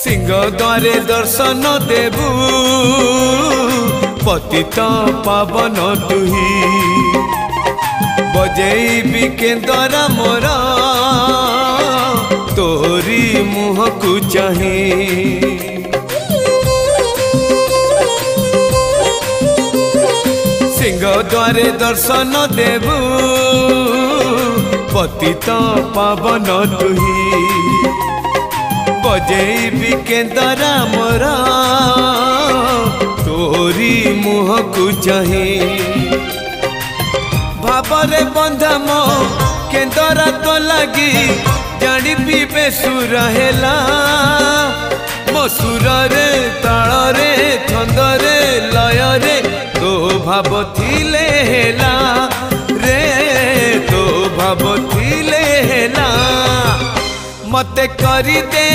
सिंह द्वारे दर्शन देबू पतित पावन तुही बजेबी केंद्र मोर तोरी मुह को चाही सिंह द्वारे दर्शन देबू पतित पावन तुही बजेबी केंद्र मोर तोरी मुह को चाही भावरे बंधा मो केंद्र तो लगी जानी पीबे सुर हेला मो सुर रे ताल रे छंद रे लय रे तो भाव थिले हेला रे तो भाव थिले हेला मते करी दे।